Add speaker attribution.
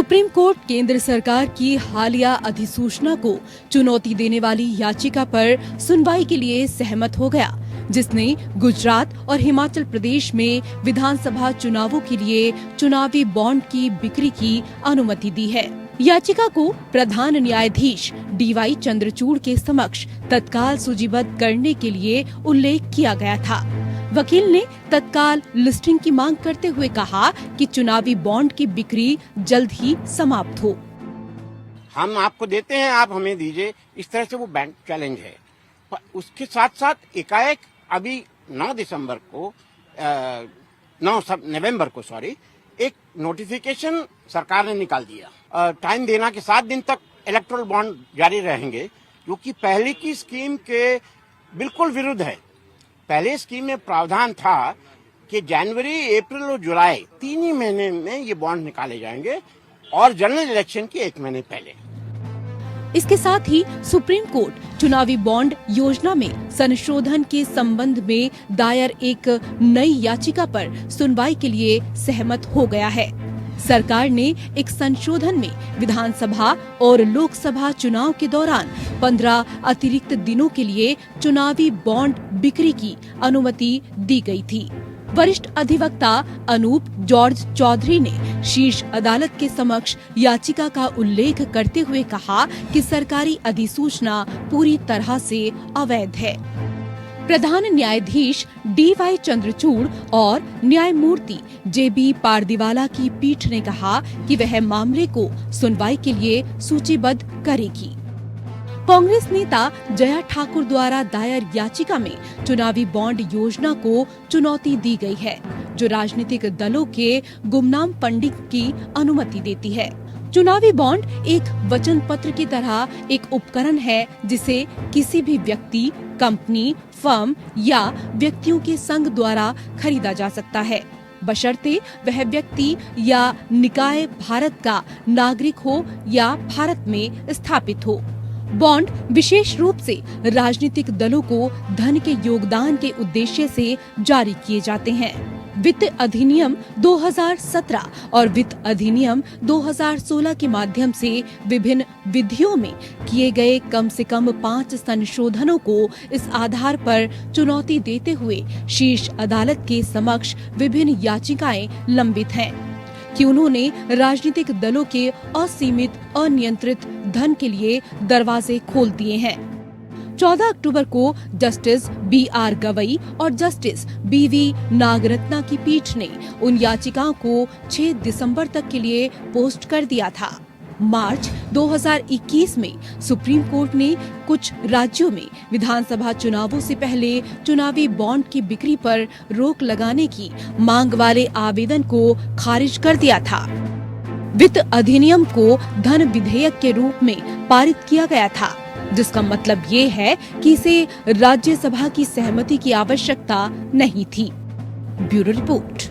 Speaker 1: Supreme court केंद्र सरकार की हालिया अधिसूचना को चुनौती देने वाली याचिका पर सुनवाई के लिए सहमत हो गया, जिसने गुजरात और हिमाचल प्रदेश में विधानसभा चुनावों के लिए चुनावी बॉन्ड की बिक्री की अनुमति दी है। याचिका को प्रधान न्यायाधीश DY चंद्रचूड़ के समक्ष तत्काल सूचीबद्ध करने के लिए उल्लेख किया गया था। वकील ने तत्काल लिस्टिंग की मांग करते हुए कहा कि चुनावी बॉन्ड की बिक्री जल्द ही समाप्त हो।
Speaker 2: हम आपको देते हैं, आप हमें दीजिए, इस तरह से वो बैंक चैलेंज है। पर उसके साथ साथ एकाएक अभी 9 नवंबर को एक नोटिफिकेशन सरकार ने निकाल दिया। टाइम देना के 7 दिन तक इलेक्टोरल बॉन्ड जारी रहेंगे, जो कि पहले की स्कीम के बिल्कुल विरुद्ध है। पहले स्कीम में प्रावधान था कि जनवरी, अप्रैल और जुलाई 3 ही महीने में ये बॉन्ड निकाले जाएंगे और जनरल इलेक्शन के 1 महीने पहले।
Speaker 1: इसके साथ ही सुप्रीम कोर्ट चुनावी बॉन्ड योजना में संशोधन के संबंध में दायर एक नई याचिका पर सुनवाई के लिए सहमत हो गया है। सरकार ने एक संशोधन में विधानसभा और लोकसभा चुनाव के दौरान 15 अतिरिक्त दिनों के लिए चुनावी बॉन्ड बिक्री की अनुमति दी गई थी। वरिष्ठ अधिवक्ता अनूप जॉर्ज चौधरी ने शीर्ष अदालत के समक्ष याचिका का उल्लेख करते हुए कहा कि सरकारी अधिसूचना पूरी तरह से अवैध है। प्रधान न्यायाधीश DY चंद्रचूड़ और न्यायमूर्ति JB पारदीवाला की पीठ ने कहा कि वह मामले को सुनवाई के लिए सूचीबद्ध करेगी। कांग्रेस नेता जया ठाकुर द्वारा दायर याचिका में चुनावी बॉन्ड योजना को चुनौती दी गई है, जो राजनीतिक दलों के गुमनाम फंडिंग की अनुमति देती है। चुनावी बॉन्ड एक वचन पत्र की तरह एक उपकरण है जिसे किसी भी व्यक्ति, कंपनी, फर्म या व्यक्तियों के संघ द्वारा खरीदा जा सकता है, बशर्ते वह व्यक्ति या निकाय भारत का नागरिक हो या भारत में स्थापित हो। बॉन्ड विशेष रूप से राजनीतिक दलों को धन के योगदान के उद्देश्य से जारी किए जाते हैं। वित्त अधिनियम 2017 और वित्त अधिनियम 2016 के माध्यम से विभिन्न विधियों में किए गए कम से कम 5 संशोधनों को इस आधार पर चुनौती देते हुए शीर्ष अदालत के समक्ष विभिन्न याचिकाएं लंबित हैं कि उन्होंने राजनीतिक दलों के असीमित अनियंत्रित धन के लिए दरवाजे खोल दिए हैं। 14 अक्टूबर को जस्टिस BR गवई और जस्टिस BV नागरत्ना की पीठ ने उन याचिकाओं को 6 दिसंबर तक के लिए पोस्ट कर दिया था। मार्च 2021 में सुप्रीम कोर्ट ने कुछ राज्यों में विधानसभा चुनावों से पहले चुनावी बॉन्ड की बिक्री पर रोक लगाने की मांग वाले आवेदन को खारिज कर दिया था। वित्त अधिनियम को धन विधेयक के रूप में पारित किया गया था, जिसका मतलब ये है कि इसे राज्यसभा की सहमति की आवश्यकता नहीं थी। Bureau report.